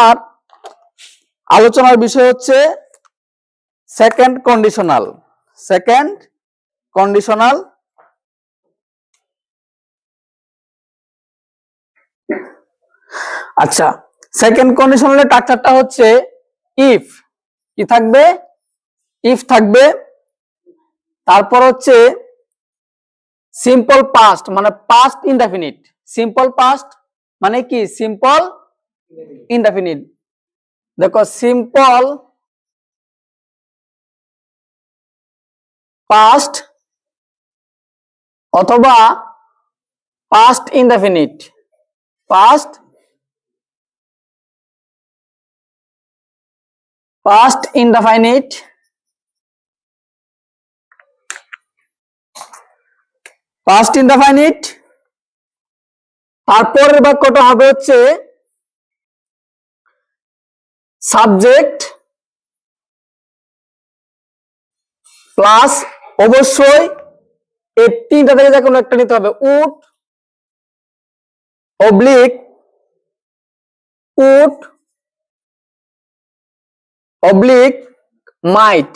আর আলোচনার বিষয় হচ্ছে সেকেন্ড কন্ডিশনাল। সেকেন্ড কন্ডিশনাল আচ্ছা, সেকেন্ড কন্ডিশনালের স্ট্রাকচারটা হচ্ছে ইফ, কি থাকবে? ইফ থাকবে, তারপর হচ্ছে সিম্পল পাস্ট মানে পাস্ট ইনডেফিনিট। সিম্পল পাস্ট মানে কি? Simple indefinite. দেখো সিম্পল পাস্ট অথবা past indefinite. Past indefinite, past indefinite. তারপরের বাক্যটা হবে হচ্ছে সাবজেক্ট প্লাস অবশ্যই এই তিনটা থেকে যে কোনো একটা নিতে হবে। উড অবলিক উড অবলিক মাইট।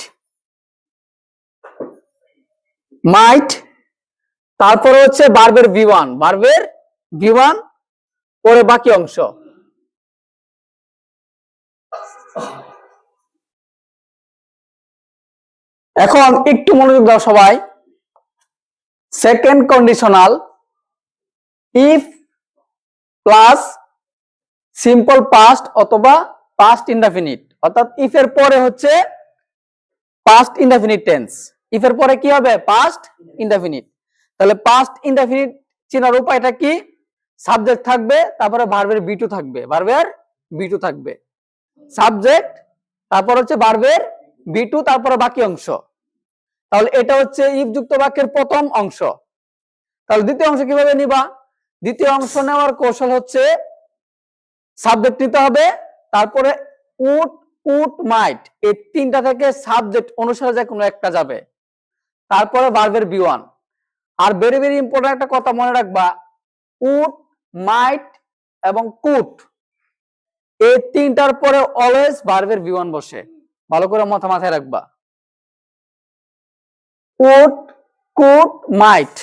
মাইট, তারপরে হচ্ছে ভার্বের V1, ভার্বের V1 পরে বাকি অংশ। এখন একটু মনোযোগ দাও সবাই। Second conditional if plus simple past অথবা পাস্ট ইনডেফিনিট, অর্থাৎ ইফ এর পরে হচ্ছে পাস্ট ইনডেফিনিট টেন্স। ইফ এর পরে কি হবে? Past indefinite. তাহলে পাস্ট ইনডেফিনিট চেনার উপায়টা কি? সাবজেক্ট থাকবে, তারপরে ভার্বের V2 থাকবে, ভার্বের V2 থাকবে। সাবজেক্ট, তারপর হচ্ছে ভার্বের V2, তারপরে বাকি অংশ। তাহলে এটা হচ্ছে ইফ যুক্ত বাক্যের প্রথম অংশ। তাহলে দ্বিতীয় অংশ কিভাবে নিবা? দ্বিতীয় অংশ নেওয়ার কৌশল হচ্ছে সাবজেক্ট নিতে হবে, তারপরে উড উড মাইট এই তিনটা থেকে সাবজেক্ট অনুসারে যে কোনো একটা যাবে, তারপরে ভার্বের V1। Are very very important একটা কথা মনে রাখবা, উড মাইট এবং কুড এই তিনটার পরে অলওয়েজ ভার্বের V1 বসে। ভালো করে মাথায় রাখবা। উড কুড মাইট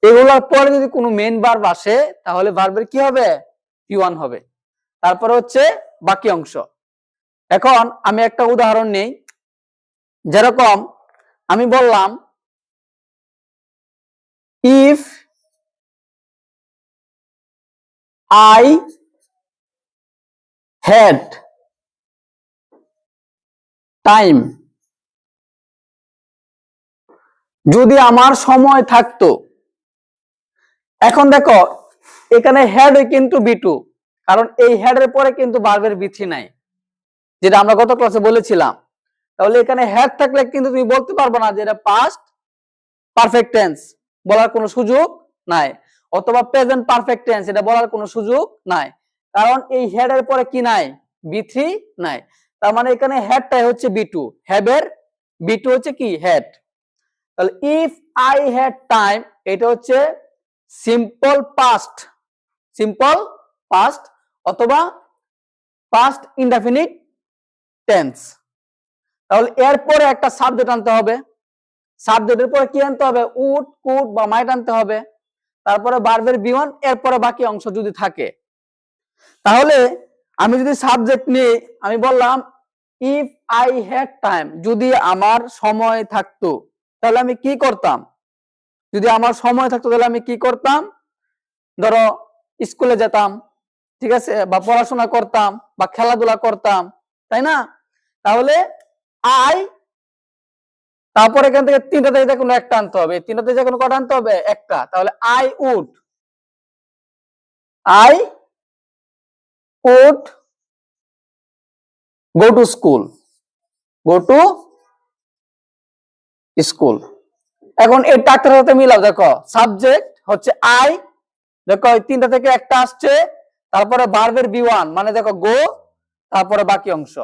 এগুলোর পরে যদি কোনো মেইন ভার্ব আসে তাহলে ভার্বের কি হবে? V1 হবে। তারপরে হচ্ছে বাকি অংশ। এখন আমি একটা উদাহরণ নেই। যেরকম আমি বললাম ইফ আই হ্যাড টাইম, যদি আমার সময় থাকতো। এখন দেখো এখানে হ্যাড কিন্তু V2, কারণ এই হ্যাড এর পরে কিন্তু ভার্বের V3 নাই, যেটা আমরা গত ক্লাসে বলেছিলাম। তাহলে এখানে হ্যাড থাকলে কিন্তু তুমি বলতে পারবে না যে এটা পাস্ট পারফেক্ট টেন্স, বলার কোনো সুযোগ নাই, অথবা প্রেজেন্ট পারফেক্ট টেন্স এটা বলার কোনো সুযোগ নাই, কারণ এই হ্যাড এর পরে কি নাই? V3 নাই। তার মানে এখানে হ্যাডটাই হচ্ছে V2, হ্যাভের V2 হচ্ছে কি? হ্যাড। তাহলে ইফ আই হ্যাড টাইম এটা হচ্ছে সিম্পল পাস্ট, সিম্পল পাস্ট অথবা পাস্ট ইনডেফিনিট টেন্স। তাহলে এরপরে একটা সাবজেক্ট আনতে হবে। সাবজেক্টের পরে কি আনতে হবে? উড কুড বা মাইট আনতে হবে, তারপরে ভার্বের V1, এরপরে বাকি অংশ যদি থাকে। তাহলে আমি যদি সাবজেক্ট নিয়ে আমি বললাম ইফ আই হ্যাড টাইম, যদি আমার সময় থাকতো, তাহলে আমি কি করতাম? যদি আমার সময় থাকতো তাহলে আমি কি করতাম? ধরো স্কুলে যেতাম, ঠিক আছে, বা পড়াশোনা করতাম বা খেলাধুলা করতাম, তাই না? তাহলে আই, তারপর এখান থেকে তিনটা থেকে কোনো একটা আনতে হবে, তিনটা থেকে কোনো কটা আনতে হবে? একটা। তাহলে I would go to school, go to school. এখন এই টাকার সাথে মিলাও, দেখো সাবজেক্ট হচ্ছে আই, দেখো এই তিনটা থেকে একটা আসছে, তারপরে ভার্বের V1 মানে দেখো গো, তারপরে বাকি অংশ।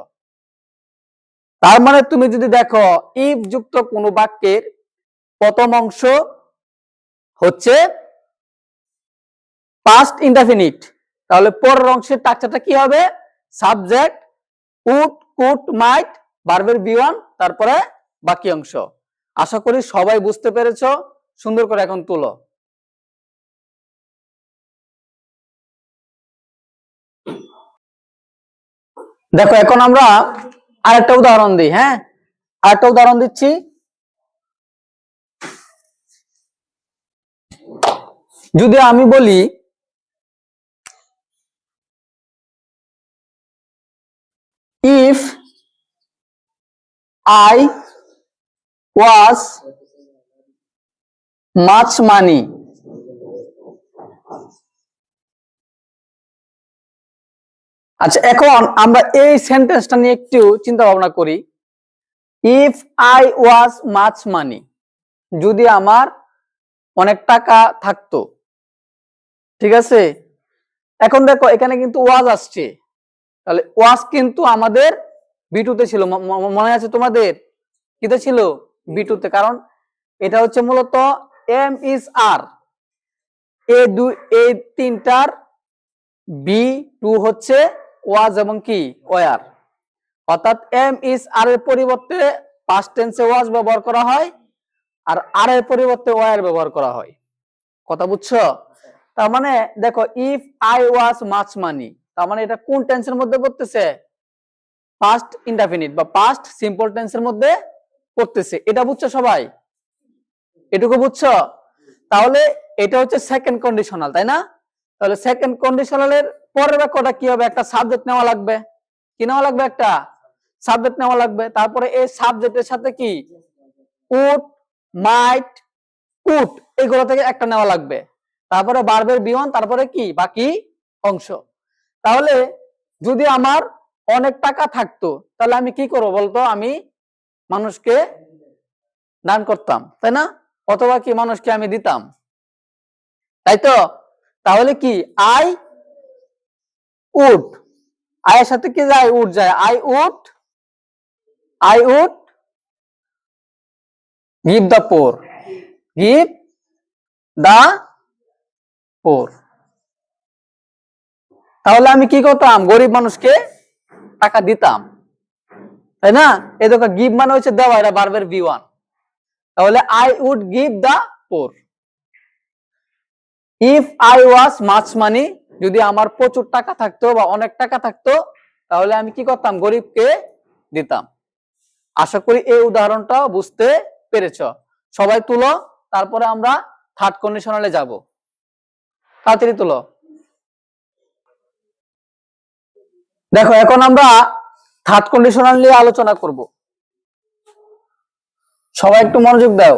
তার মানে তুমি যদি দেখো ইফ যুক্ত কোনো বাক্যের প্রথম অংশ হচ্ছে পাস্ট ইনডেফিনিট, তাহলে পরের অংশের স্ট্রাকচারটা কি হবে? সাবজেক্ট উড কুড মাইট ভার্বের বি1 তারপরে বাকি অংশ। আশা করি সবাই বুঝতে পেরেছো। সুন্দর করে এখন তুলো। দেখো এখন আমরা আরেকটা উদাহরণ দিই। হ্যাঁ, আরেকটা উদাহরণ দিচ্ছি। যদি আমি বলি if I was much money, আচ্ছা এখন আমরা এই সেন্টেন্সটা নিয়ে একটু চিন্তা ভাবনা করি। If I was much money, যদি আমার অনেক টাকা থাকতো। ঠিক আছে, এখন দেখো এখানে কিন্তু ওয়াজ আসছে, তাহলে ওয়াজ কিন্তু আমাদের বিটুতে ছিল। মনে আছে তোমাদের কিতে ছিল? বিটুতে। কারণ এটা হচ্ছে মূলত এম ইজ আর, এই তিনটার বি টু হচ্ছে ওয়াজ এবং কি ওয়ার। অর্থাৎ এম ইজ আর এর পরিবর্তে পাস্ট টেন্সে ওয়াজ ব্যবহার করা হয়, আর আর এর পরিবর্তে ওয়ার ব্যবহার করা হয়। কথা বুঝছো? তার মানে দেখো ইফ আই ওয়াজ মাচ মানি, তার মানে এটা কোন টেন্সের মধ্যে পড়তেছে? পাস্ট ইনডেফিনিট বা পাস্ট সিম্পল টেন্সের মধ্যে পড়তেছে। এটা বুঝছো সবাই? এটুকু বুঝছো? তাহলে এটা হচ্ছে সেকেন্ড কন্ডিশনাল, তাই না? তাহলে সেকেন্ড কন্ডিশনালের পরের বাক্যটা কি হবে? একটা সাবজেক্ট নেওয়া লাগবে। কি নেওয়া লাগবে? একটা সাবজেক্ট নেওয়া লাগবে। তারপরে এই সাবজেক্টের সাথে কি উড মাইট কুড এগুলো থেকে একটা নেওয়া লাগবে। তারপরে ভার্বের বি1, তারপরে কি বাকি অংশ। তাহলে যদি আমার অনেক টাকা থাকতো তাহলে আমি কি করবো বলতো? আমি মানুষকে দান করতাম, তাই না? অথবা কি মানুষকে আমি দিতাম, তাই তো? তাহলে কি আই উড, আয়ের সাথে কি যায়? উড যায়। I would give the poor, give the poor. তাহলে আমি কি করতাম? গরিব মানুষকে টাকা দিতাম, তাই না? এই দেখো গিভ মানে হচ্ছে দেওয়া, এটা ভার্বের বি1। তাহলে I would give the poor. If I was much money, যদি আমার প্রচুর টাকা থাকতো বা অনেক টাকা থাকতো তাহলে আমি কি করতাম? গরিবকে দিতাম। আশা করি এই উদাহরণটা বুঝতে পেরেছ। সবাই তুলো, তারপরে আমরা থার্ড কন্ডিশনালে যাব। তাড়াতাড়ি তুলো। দেখো এখন আমরা থার্ড কন্ডিশনাল নিয়ে আলোচনা করব। সবাই একটু মনোযোগ দাও।